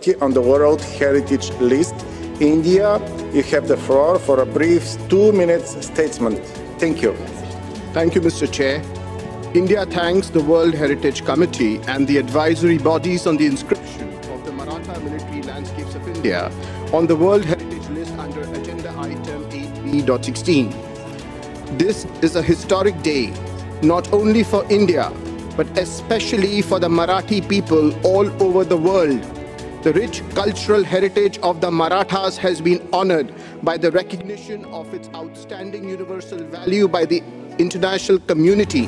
property on the World Heritage List. India, you have the floor for a brief 2-minute statement. Thank you. Thank you, Mr. Chair. India thanks the World Heritage Committee and the advisory bodies on the inscription of the Maratha military landscapes of India on the World Heritage List under Agenda Item 8B.16. This is a historic day, not only for India, but especially for the Marathi people all over the world. The rich cultural heritage of the Marathas has been honored by the recognition of its outstanding universal value by the international community.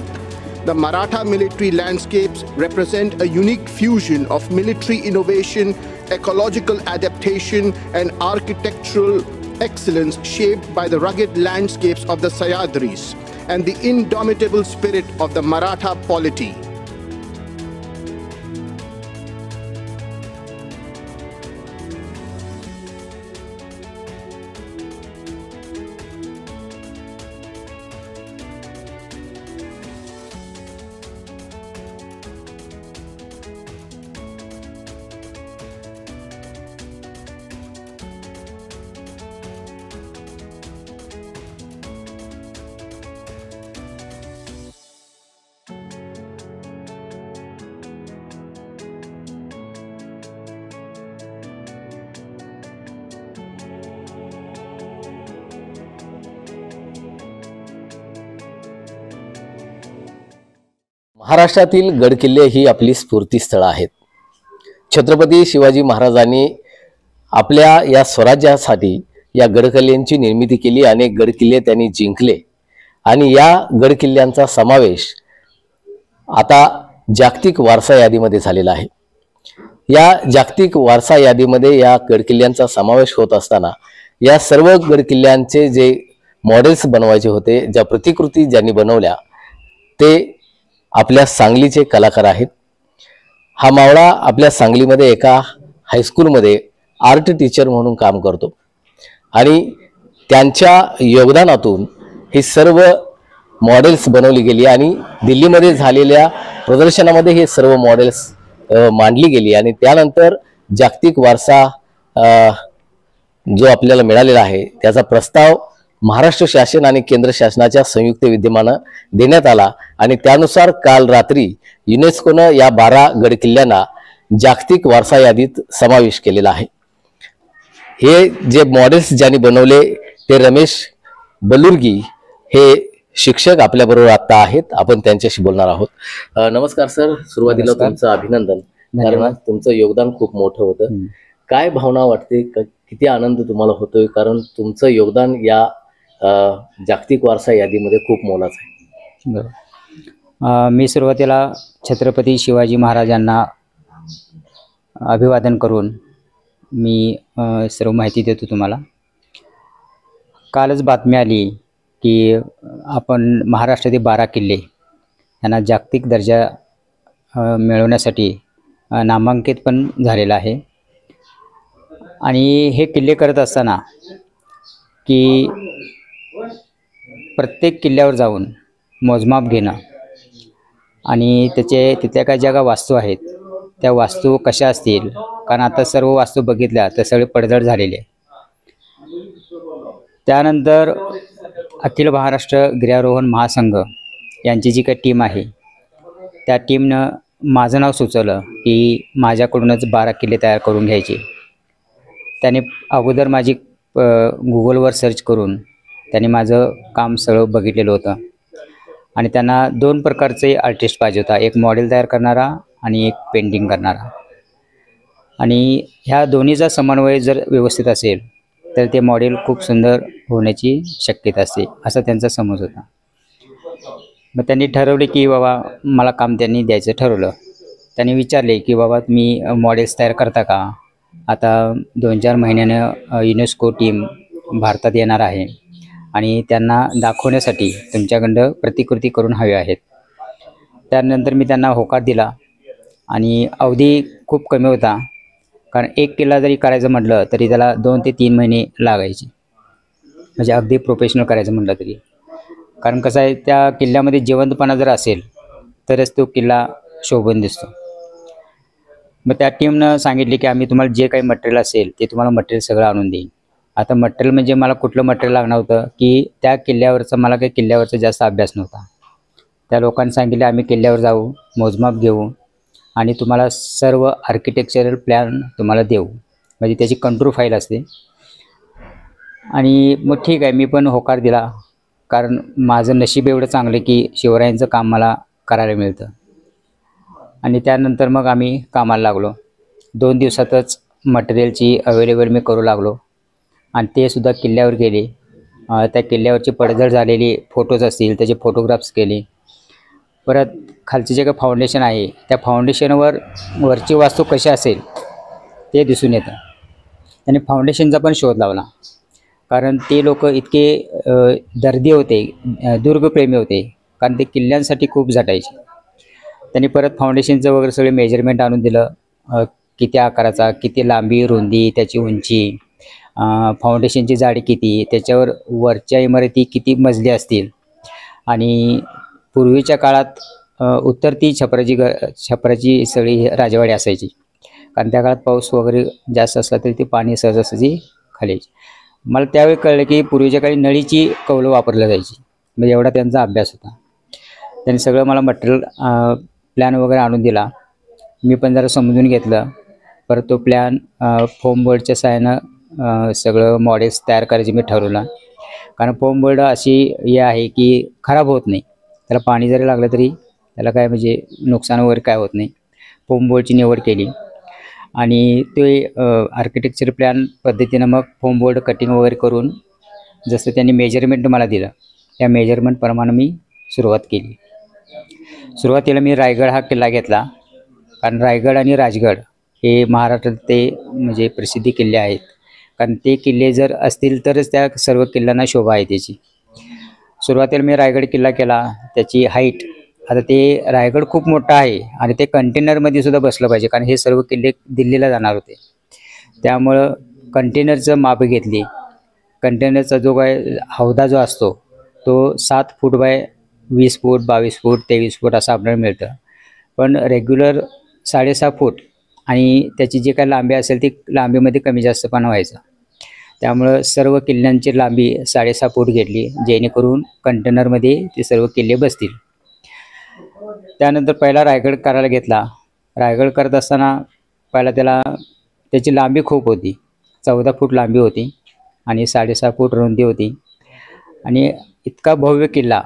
The Maratha military landscapes represent a unique fusion of military innovation, ecological adaptation, and architectural excellence shaped by the rugged landscapes of the Sahyadris and the indomitable spirit of the Maratha polity. महाराष्ट्रातील गडकिल्ले ही आपली स्फूर्तिस्थळ आहेत. छत्रपती शिवाजी महाराजांनी आपल्या या स्वराज्यासाठी या गडकिल्ल्यांची निर्मिती केली. अनेक गडकिल्ले त्यांनी जिंकले आणि या गडकिल्ल्यांचा समावेश आता जागतिक वारसा यादीमध्ये झालेला आहे. या जागतिक वारसा यादीमध्ये या गडकिल्ल्यांचा समावेश होत असताना या सर्व गडकिल्ल्यांचे जे मॉडेल्स बनवायचे होते, ज्या प्रतिकृती ज्यांनी बनवल्या ते आपल्या सांगलीचे कलाकार आहेत. हा मावळा आपल्या सांगलीमध्ये एका हायस्कूलमध्ये आर्ट टीचर म्हणून काम करतो आणि त्यांच्या योगदानातून ही सर्व मॉडेल्स बनवली गेली आणि दिल्लीमध्ये झालेल्या प्रदर्शनामध्ये हे सर्व मॉडेल्स मांडली गेली आणि त्यानंतर जागतिक वारसा जो आपल्याला मिळालेला आहे त्याचा प्रस्ताव महाराष्ट्र शासन आणि केंद्र शासनाच्या संयुक्त विद्यमानं देण्यात आला आणि त्यानुसार काल रात्री युनेस्कोनं या 12 गडकिल्ल्यांना जागतिक वारसा यादीत समावेश केलेला आहे. हे जे मॉडेल्स ज्यांनी बनवले ते रमेश बलुर्गी हे शिक्षक आपल्याबरोबर आता आहेत. आपण त्यांच्याशी बोलणार आहोत. नमस्कार सर, सुरुवातीला तुमचं अभिनंदन, कारण तुमचं योगदान खूप मोठं होतं. काय भावना वाटते, किती आनंद तुम्हाला होतोय, कारण तुमचं योगदान या जागतिक वारसा यादीमध्ये खूप मोलाचं आहे. मी सुरुवातीला छत्रपती शिवाजी महाराजांना अभिवादन करून मी सर्व माहिती देतो तुम्हाला. कालच बातमी आली की आपण महाराष्ट्रातील 12 किल्ले यांना जागतिक दर्जा मिळवण्यासाठी नामांकित पण झालेला आहे. आणि हे किल्ले करत असताना की प्रत्येक किल्ल्यावर जाऊन मोजमाप घेणं आणि तिथल्या काय ज्या वास्तू आहेत त्या वास्तू कशा असतील, कारण आता सर्व वास्तू बघितल्या तर सगळे पडझड झालेले. त्यानंतर अखिल महाराष्ट्र गिर्यारोहण महासंघ यांची जी काही टीम आहे त्या टीमनं माझं नाव सुचवलं की माझ्याकडूनच 12 किल्ले तयार करून घ्यायचे. त्याने अगोदर माझी गुगलवर सर्च करून त्यांनी माझं काम सगळं बघितलेलं होतं आणि त्यांना 2 प्रकारचे आर्टिस्ट पाहिजे होता, एक मॉडेल तयार करणारा आणि एक पेंटिंग करणारा. आणि ह्या दोन्हीचा समन्वय जर व्यवस्थित असेल तर ते मॉडेल खूप सुंदर होण्याची शक्यता असते, असा त्यांचा समज होता. मग त्यांनी ठरवले की बाबा मला काम त्यांनी द्यायचं ठरवलं. त्यांनी विचारले की बाबा तुम्ही मॉडेल्स तयार करता का. आता 2-4 महिन्यानं युनेस्को टीम भारतात येणार आहे आणि त्यांना दाखवण्यासाठी तुमच्याकडं प्रतिकृती करून हवे आहेत. त्यानंतर मी त्यांना होकार दिला आणि अवधी खूप कमी होता, कारण एक किल्ला जरी करायचं म्हटलं तरी त्याला 2 ते 3 महिने लागायचे, म्हणजे अगदी प्रोफेशनल करायचं म्हटलं तरी. कारण कसं आहे, त्या किल्ल्यामध्ये जिवंतपणा जर असेल तरच तो किल्ला शोभून दिसतो. मग त्या टीमनं सांगितले की आम्ही तुम्हाला जे काही मटेरियल असेल ते तुम्हाला मटेरियल सगळं आणून देईन. आता मटेरियल म्हणजे मला कुठलं मटेरियल लागणार होतं की त्या किल्ल्यावरचं मला काही किल्ल्यावरचा जास्त अभ्यास नव्हता. त्या लोकांनी सांगितले आम्ही किल्ल्यावर जाऊ, मोजमाप घेऊ आणि तुम्हाला सर्व आर्किटेक्चरल प्लॅन तुम्हाला देऊ, म्हणजे त्याची कंट्रोल फाईल असते. आणि मग ठीक आहे, मी पण होकार दिला, कारण माझं नशीब एवढं चांगलं की शिवरायांचं काम मला करायला मिळतं. आणि त्यानंतर मग आम्ही कामाला लागलो. 2 दिवसातच मटेरियलची अवेलेबल मी करू लागलो आणि ते सुद्धा किल्ल्यावर गेले. त्या किल्ल्यावरची पडझड झालेली फोटोज असतील त्याचे फोटोग्राफ्स केले. परत खालचे जे काही फाउंडेशन आहे त्या फाउंडेशनवर वरची वास्तू कशी असेल ते दिसून येतं. आणि फाउंडेशनचा पण शोध लावला, कारण ते लोक इतके दर्दी होते, दुर्गप्रेमी होते, कारण ते किल्ल्यांसाठी खूप झटायचे. त्यांनी परत फाउंडेशनचं वगैरे सगळे मेजरमेंट आणून दिलं, किती आकाराचा, किती लांबी, रुंदी, त्याची उंची, फाउंडेशनची जाडी किती, त्याच्यावर वरच्या इमारती किती मजली असतील. आणि पूर्वीच्या काळात उत्तर ती छपराची सगळी राजवाडी असायची, कारण त्या काळात पाऊस वगैरे जास्त असला तरी ती पाणी सहजासहजी खाली यायची. मला त्यावेळी कळलं की पूर्वीच्या काळी नळीची कौलं वापरली जायची, म्हणजे एवढा त्यांचा अभ्यास होता. त्यांनी सगळं मला मटेरियल प्लॅन वगैरे आणून दिला. मी पण जरा समजून घेतलं. परत तो प्लॅन फोम बोर्डच्या सहाय्यानं सगळं मॉडेल्स तयार करायचे मी ठरवलं, कारण फोम बोर्ड अशी हे आहे की खराब होत नाही, त्याला पाणी जरी लागलं तरी त्याला काय म्हणजे नुकसान वगैरे काय होत नाही. फोम बोर्डची निवड केली आणि ते आर्किटेक्चर प्लॅन पद्धतीनं मग फोम बोर्ड कटिंग वगैरे करून जसं त्यांनी मेजरमेंट मला दिलं त्या मेजरमेंटप्रमाणे मी सुरुवात केली. सुरुवातीला मी रायगड हा किल्ला घेतला, कारण रायगड आणि राजगड हे महाराष्ट्रात ते म्हणजे प्रसिद्धी किल्ले आहेत, कारण ते किल्ले जर असतील तरच त्या सर्व किल्ल्यांना शोभा आहे त्याची. सुरुवातीला मी रायगड किल्ला केला. त्याची हाईट, आता ते रायगड खूप मोठा आहे आणि ते कंटेनरमध्ये सुद्धा बसलं पाहिजे, कारण हे सर्व किल्ले दिल्लीला जाणार होते. त्यामुळं कंटेनरचं माप घेतली. कंटेनरचा जो काय हौदा जो असतो तो 7 फूट बाय 20 फूट, 22 फूट, 23 फूट असं आपल्याला मिळतं. पण रेग्युलर 6.5 फूट आणि त्याची जी काय लांबी असेल ती लांबीमध्ये कमी जास्तपणा व्हायचा. त्यामुळं सर्व किल्ल्यांची लांबी 6.5 फूट घेतली, जेणेकरून कंटेनरमध्ये ते सर्व किल्ले बसतील. त्यानंतर पहिला रायगड करायला घेतला. रायगड करत असताना पहिला त्याची लांबी खूप होती, 14 फूट लांबी होती आणि 6.5 फूट रुंदी होती. आणि इतका भव्य किल्ला,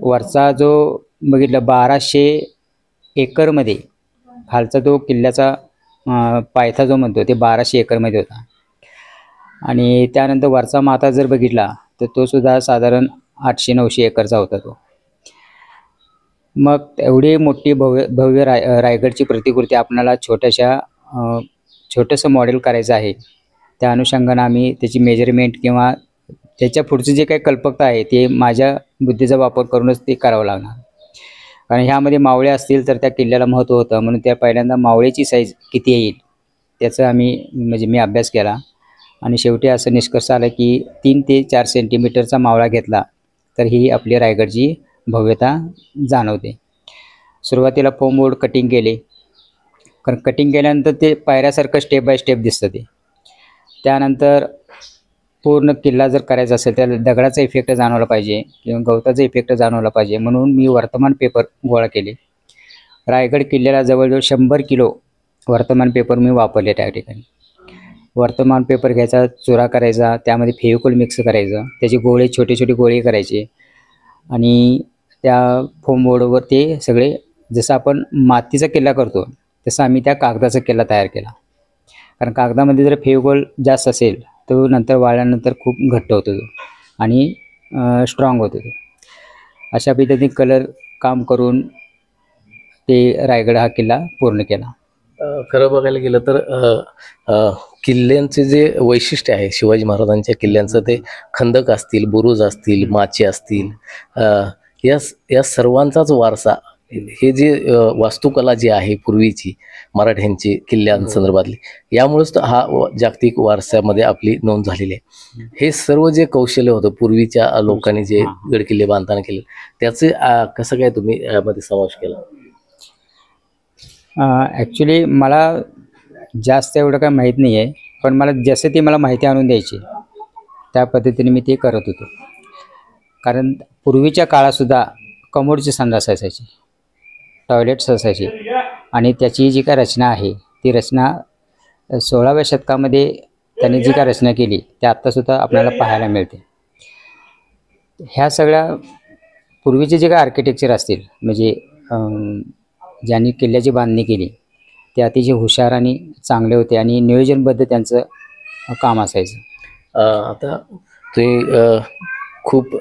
वरचा जो बघितला 1200 एकरमध्ये, खालचा तो किल्ल्याचा पायथा जो म्हणतो ते 1200 एकरमध्ये होता. आणि त्यानंतर वरचा माथा जर बघितला तर तो सुद्धा साधारण 800-900 एकरचा होता तो. मग एवढी मोठी भव्य रायगडची प्रतिकृती आपल्याला छोटंसं मॉडेल करायचं आहे. त्या अनुषंगानं आम्ही त्याची मेजरमेंट किंवा त्याच्या पुढचं जे काही कल्पकता आहे ते माझ्या बुद्धीचा वापर करूनच ते करावं लागणार, कारण ह्यामध्ये मावळे असतील तर त्या किल्ल्याला महत्त्व होतं. म्हणून त्या पहिल्यांदा मावळेची साईज किती येईल त्याचा मी अभ्यास केला आणि शेवटी असं निष्कर्ष आला की 3 ते 4 सेंटीमीटरचा मावळा घेतला तर ही आपली रायगडची भव्यता जाणवते. सुरुवातीला फोम बोर्ड कटिंग केले, कारण कटिंग केल्यानंतर ते पायऱ्यासारखं स्टेप बाय स्टेप दिसतं ते. त्यानंतर पूर्ण किल्ला जर करायचा असेल त्याला दगडाचा इफेक्ट जाणवला पाहिजे किंवा गवताचा इफेक्ट जाणवला पाहिजे, म्हणून मी वर्तमान पेपर गोळा केले. रायगड किल्ल्याला जवळजवळ 100 किलो वर्तमान पेपर मी वापरले. त्या ठिकाणी वर्तमान पेपर घ्यायचा, चुरा करायचा, त्यामध्ये फेविकॉल मिक्स करायचं, त्याचे गोळे छोटे छोटे गोळे करायचे आणि त्या फोम बोर्डवर ते सगळे, जसं आपण मातीचा किल्ला करतो तसं आम्ही त्या कागदाचा किल्ला तयार केला. कारण कागदामध्ये जर फेविकॉल जास्त असेल तो नंतर वाळल्यानंतर खूप घट्ट होतो तो आणि स्ट्रॉंग होतो तो. अशा पद्धतीने कलर काम करून ते रायगड हा किल्ला पूर्ण केला. खरं बघायला गेलं तर किल्ल्यांचे जे वैशिष्ट्य आहे शिवाजी महाराजांच्या किल्ल्यांचं, ते खंदक असतील, बुरुज असतील, माचे असतील, या सर्वांचाच वारसा, हे जे वास्तुकला जी आहे पूर्वीची मराठ्यांची किल्ल्यांसंदर्भातली, यामुळेच हा जागतिक वारसामध्ये आपली नोंद झालेली आहे. हे सर्व जे कौशल्य होतं पूर्वीच्या लोकांनी जे गडकिल्ले बांधताना केले, त्याचे कसं काय तुम्ही यामध्ये समावेश केला? ॲक्च्युली मला जास्त एवढं काय माहीत नाही आहे, पण मला जसं ती मला माहिती आणून द्यायची त्या पद्धतीने मी ते करत होतो. कारण पूर्वीच्या काळातसुद्धा कमोडची संडास असायची, टॉयलेट्स असायचे आणि त्याची जी काय रचना आहे ती रचना 16व्या शतकामध्ये त्यांनी जी काय रचना केली ते आत्तासुद्धा आपल्याला पाहायला मिळते. ह्या सगळ्या पूर्वीचे जे काय आर्किटेक्चर असतील म्हणजे ज्यांनी किल्ल्याची बांधणी केली ते अतिशय हुशार आणि चांगले होते आणि नियोजनबद्ध त्यांचं काम असायचं. आता तुम्ही खूप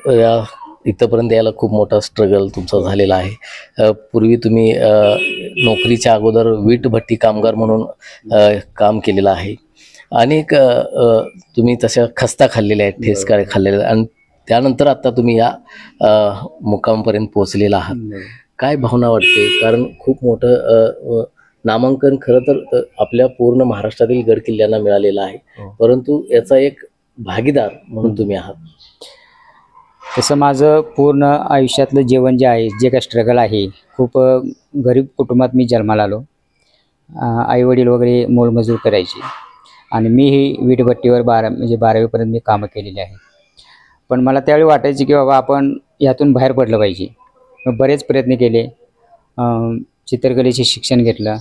इथंपर्यंत यायला खूप मोठा स्ट्रगल तुमचा झालेला आहे. पूर्वी तुम्ही नोकरीच्या अगोदर वीटभट्टी कामगार म्हणून काम केलेलं आहे. अनेक तुम्ही तशा खस्ता खाल्लेल्या आहेत, ठेचकाळे खाल्लेले आहेत आणि त्यानंतर आता तुम्ही या मुक्कामपर्यंत पोहोचलेला आहात. काय भावना वाटते? कारण खूप मोठं नामांकन खरं तर आपल्या पूर्ण महाराष्ट्रातील गडकिल्ल्यांना मिळालेलं आहे, परंतु याचा एक भागीदार म्हणून तुम्ही आहात. तसं माझं पूर्ण आयुष्यातलं जीवन जे आहे, जे काय स्ट्रगल आहे, खूप गरीब कुटुंबात मी जन्माला आलो. आईवडील वगैरे मोलमजूर करायचे आणि मीही वीटभट्टीवर 12वीपर्यंत मी कामं केलेली आहे. पण मला त्यावेळी वाटायचे की बाबा आपण यातून बाहेर पडलं पाहिजे. मग बरेच प्रयत्न केले. चित्रकलेचे शिक्षण घेतलं.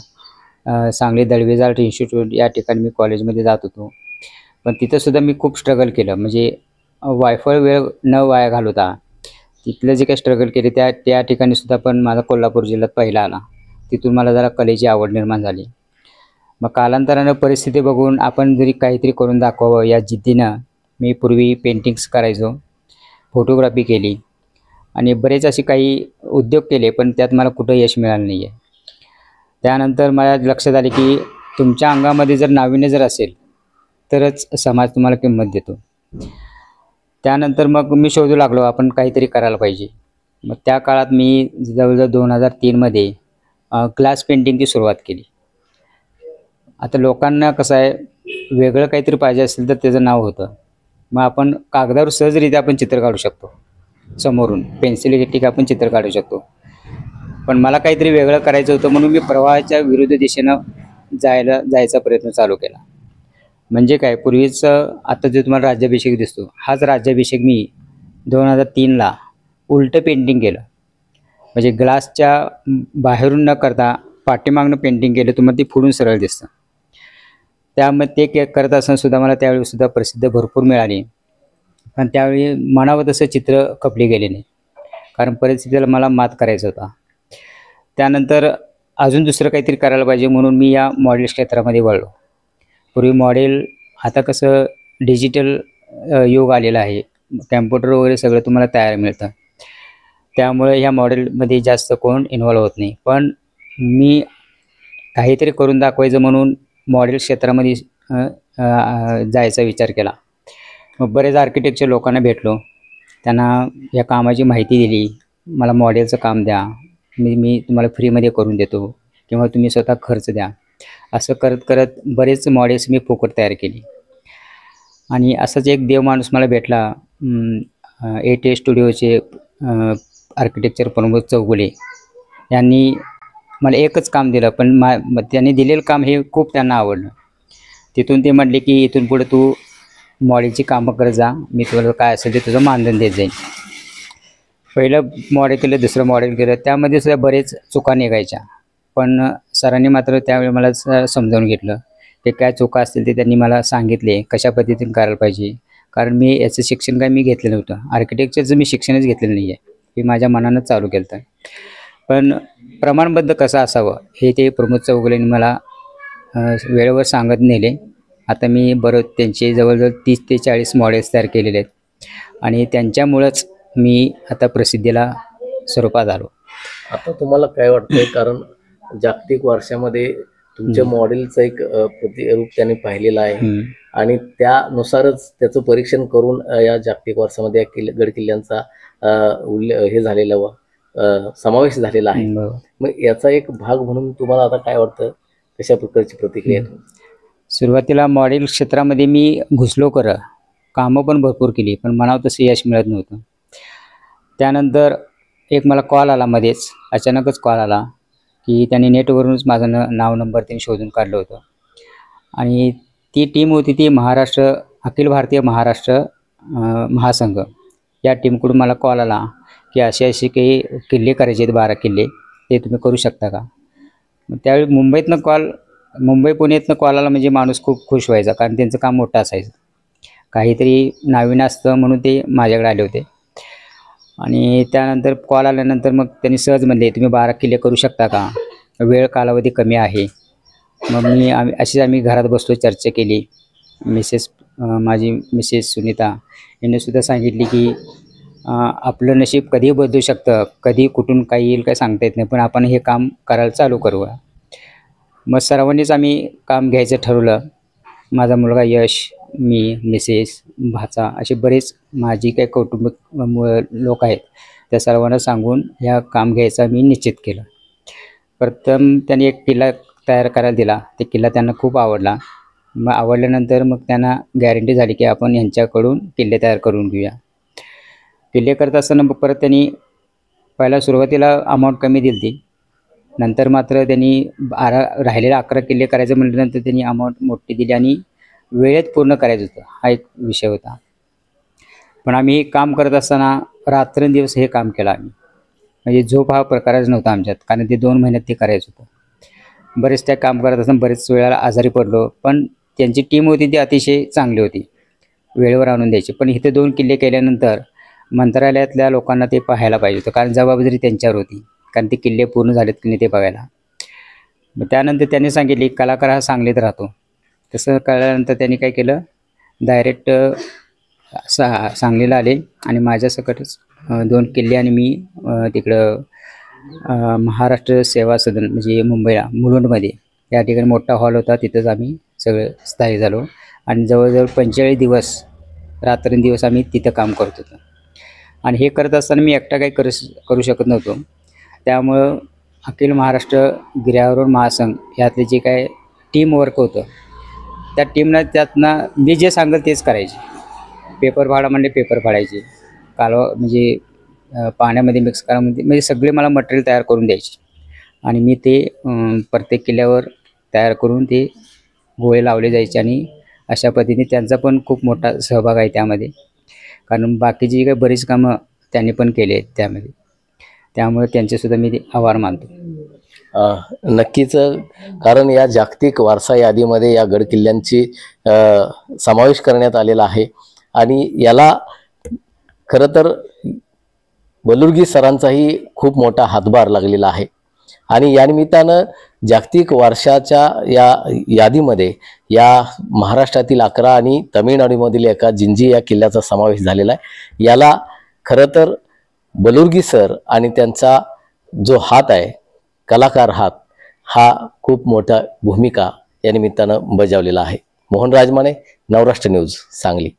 सांगली दळवी आर्ट इन्स्टिट्यूट या ठिकाणी मी कॉलेजमध्ये जात होतो. पण तिथंसुद्धा मी खूप स्ट्रगल केलं. म्हणजे वायफळ वेळ न वाया घालवता तिथलं जे काही स्ट्रगल केले त्या ठिकाणीसुद्धा पण माझा कोल्हापूर जिल्ह्यात पहिला आला. तिथून मला जरा कलेची आवड निर्माण झाली. मग कालांतरानं परिस्थिती बघून आपण जरी काहीतरी करून दाखवावं या जिद्दीनं मी पूर्वी पेंटिंग्स करायचो, फोटोग्राफी केली आणि बरेच असे काही उद्योग केले, पण त्यात मला कुठं यश मिळालं नाही आहे. त्यानंतर मला लक्षात आले की तुमच्या अंगामध्ये जर नाविन्य जर असेल तरच समाज तुम्हाला किंमत देतो. त्यानंतर मग मी शोधू लागलो आपण काहीतरी करायला पाहिजे. मग त्या काळात मी जवळजवळ 2003मध्ये ग्लास पेंटिंगची सुरुवात केली. आता लोकांना कसं आहे, वेगळं काहीतरी पाहिजे असेल तर त्याचं नाव होतं. मग आपण कागदावर सहजरित्या आपण चित्र काढू शकतो, समोरून पेन्सिल टिक आपण चित्र काढू शकतो. पण मला काहीतरी वेगळं करायचं होतं म्हणून मी प्रवाहाच्या विरुद्ध दिशेनं जायचा प्रयत्न चालू केला. म्हणजे काय, पूर्वीचं आता जो तुम्हाला राज्याभिषेक दिसतो, हाच राज्याभिषेक मी 2003ला उलटं पेंटिंग केलं. म्हणजे ग्लासच्या बाहेरून न करता पाठीमागनं पेंटिंग केलं, तुम्हाला ती पुढून सरळ दिसतं. त्यामध्ये ते करत असतानासुद्धा मला त्यावेळीसुद्धा प्रसिद्ध भरपूर मिळाली. पण त्यावेळी मनावर तसं चित्र खपली गेले नाही, कारण परिस्थितीला मला मात करायचा होता. त्यानंतर अजून दुसरं काहीतरी करायला पाहिजे म्हणून मी या मॉडेल क्षेत्रामध्ये वळलो. पूर्वी मॉडेल, आता कसं डिजिटल युग आलेलं आहे, कॅम्प्युटर वगैरे सगळं तुम्हाला तयार मिळतं, त्यामुळे ह्या मॉडेलमध्ये जास्त कोण इन्व्हॉल्व होत नाही. पण मी काहीतरी करून दाखवायचं म्हणून मॉडेल क्षेत्रामध्ये जायचा विचार केला. मग बरेच आर्किटेक्चर लोकांना भेटलो, त्यांना या कामाची माहिती दिली. मला मॉडेलचं काम द्या, मी तुम्हाला फ्रीमध्ये करून देतो किंवा तुम्ही स्वतः खर्च द्या. असं करत करत बरेच मॉडेल्स मी फुकट तयार केली. आणि असंच एक देव माणूस मला भेटला, ATA स्टुडिओचे आर्किटेक्चर प्रमोद चौगुले यांनी मला एकच काम दिलं, पण त्यांनी दिलेलं काम हे खूप त्यांना आवडलं. तिथून ते म्हटले की इथून पुढे तू मॉडेलची कामं करत जा, मी तुला काय असेल ते तुझं मानधन देत जाईल. पहिलं मॉडेल केलं, दुसरं मॉडेल केलं, त्यामध्ये सुद्धा बरेच चुका निघायच्या. पण सरांनी मात्र त्यावेळी मला समजावून घेतलं, ते काय चुका असतील ते त्यांनी मला सांगितले, कशा पद्धतीने करायला पाहिजे. कारण मी याचं शिक्षण काय मी घेतलेलं नव्हतं, आर्किटेक्चरचं मी शिक्षणच घेतलेलं नाही आहे, हे माझ्या मनानंच चालू केलं होतं. पण प्रमाणबद्ध कसं असावं हे ते प्रमोद चौगुलेंनी मला वेळेवर सांगत नेले. आता मी त्यांचे जवळजवळ 30 ते 40 मॉडेल्स तयार केलेले आहेत आणि त्यांच्यामुळंच मी आता प्रसिद्धीला स्वरूपात आलो. आता तुम्हाला काय वाटतंय, कारण जागतिक वारशामध्ये तुमच्या मॉडेलचं एक प्रतिरूप त्यांनी पाहिलेलं आहे आणि त्यानुसारच त्याचं परीक्षण करून या जागतिक वारसामध्ये या गडकिल्ल्यांचा हे झालेला समावेश झालेला आहे. मग याचा एक भाग म्हणून तुम्हाला आता काय वाटतं, कशा प्रकारची प्रतिक्रिया आहे? सुरुवातीला मॉडेल क्षेत्रामध्ये मी घुसलो, कामं पण भरपूर केली, पण मनावर तसं यश मिळत नव्हतं. त्यानंतर एक मला कॉल आला, मध्येच अचानकच कॉल आला की त्यांनी नेटवरूनच माझं नाव नंबर त्यांनी शोधून काढलं होतं. आणि ती टीम होती ती अखिल भारतीय महाराष्ट्र महासंघ या टीमकडून मला कॉल आला की असे असे काही किल्ले करायचे आहेत 12 किल्ले, ते तुम्ही करू शकता का. मग त्यावेळी मुंबई पुण्यातनं कॉल आला म्हणजे माणूस खूप खुश व्हायचा, कारण त्यांचं काम मोठं असायचं. काहीतरी नावीन असतं म्हणून ते माझ्याकडे आले होते. आणि त्यानंतर कॉल आल्यानंतर मग त्यांनी सहज म्हणले तुम्ही 12 किल्ले करू शकता का, वेळ कालावधी कमी आहे. मग आम्ही घरात बसलो, चर्चा केली. माझी मिसेस सुनीता यांनीसुद्धा सांगितली की आपलं नशीब कधीही बदलू शकतं, कधी कुठून काही येईल काय सांगता येत नाही, पण आपण हे काम करायला चालू करूया. मग सर्वांनीच आम्ही काम घ्यायचं ठरवलं. माझा मुलगा यश, मी, मिसेस, भाचा असे बरेच माझी काही कौटुंबिक लोक आहेत, त्या सर्वांना सांगून ह्या काम घ्यायचं मी निश्चित केलं. प्रथम त्यांनी एक किल्ला तयार करायला दिला. ते किल्ला त्यांना खूप आवडला. मग आवडल्यानंतर मग त्यांना गॅरंटी झाली की आपण यांच्याकडून किल्ले तयार करून घेऊया. किल्ले करत असताना मग परत त्यांनी पहिला सुरुवातीला अमाऊंट कमी दिली ती, नंतर मात्र त्यांनी राहिलेले 11 किल्ले करायचं म्हटल्यानंतर त्यांनी अमाऊंट मोठी दिली आणि वेळेत पूर्ण करायचं होतं, हा एक विषय होता. पण आम्ही हे काम करत असताना रात्रंदिवस हे काम केलं आम्ही, म्हणजे झोप हा प्रकारच नव्हता आमच्यात, कारण ते 2 महिन्यात ते करायचं होतं. बरेच त्या काम करत असताना बरेच वेळेला आजारी पडलो, पण त्यांची टीम होती ती अतिशय चांगली होती, वेळेवर आणून द्यायची. पण इथे 2 किल्ले केल्यानंतर मंत्रालयातल्या लोकांना ते पाहायला पाहिजे होतं, कारण जबाबदारी त्यांच्यावर होती, कारण ते किल्ले पूर्ण झालेत की नाही ते बघायला. मग त्यानंतर त्यांनी सांगितले कलाकार हा सांगलीत राहतो. तसं कळल्यानंतर त्यांनी काय केलं, डायरेक्ट सांगलीला आले आणि माझ्यासकटच 2 किल्ले आणि मी तिकडं महाराष्ट्र सेवा सदन म्हणजे मुंबईला मुलुंडमध्ये या ठिकाणी मोठा हॉल होता, तिथंच आम्ही सगळे स्थायी झालो. आणि जवळजवळ 45 दिवस रात्रंदिवस आम्ही तिथं काम करत होतो. आणि हे करत असताना मी एकटा काही करू शकत नव्हतो. त्यामुळं अखिल महाराष्ट्र गिर्यारोहण महासंघ यातले जे काय टीम वर्क होतं, त्या त्यातनं मी जे सांगेल तेच करायचे. पेपर फाडा म्हणजे पेपर फाडायचे, कालवा म्हणजे पाण्यामध्ये मिक्स करा म्हणजे सगळे मला मटेरियल तयार करून द्यायचे. आणि मी ते प्रत्येक किल्ल्यावर तयार करून ते गोळे लावले जायचे. आणि अशा पद्धतीने त्यांचा पण खूप मोठा सहभाग आहे त्यामध्ये, कारण बाकीची जी काही बरीच कामं त्यांनी पण केली आहेत त्यामध्ये, त्यामुळे त्यांचेसुद्धा मी आभार मानतो. नक्कीच, कारण या जागतिक वारसा यादीमध्ये या गड किल्ल्यांची समावेश करण्यात आलेला आहे. आणि याला खरं तर बलुर्गी सरांचाही खूप मोठा हातभार लागलेला आहे. आणि या निमित्तानं जागतिक वारशाच्या या यादीमध्ये या महाराष्ट्रातील 11 आणि तमिळनाडूमधील एका जिंजी या किल्ल्याचा समावेश झालेला आहे. याला खरं तर बलुर्गी सर आणि त्यांचा जो हात आहे, कलाकार हात, हा खूप मोठा भूमिका या निमित्तानं बजावलेला आहे. मोहन राजमाने, नवराष्ट्र न्यूज, सांगली.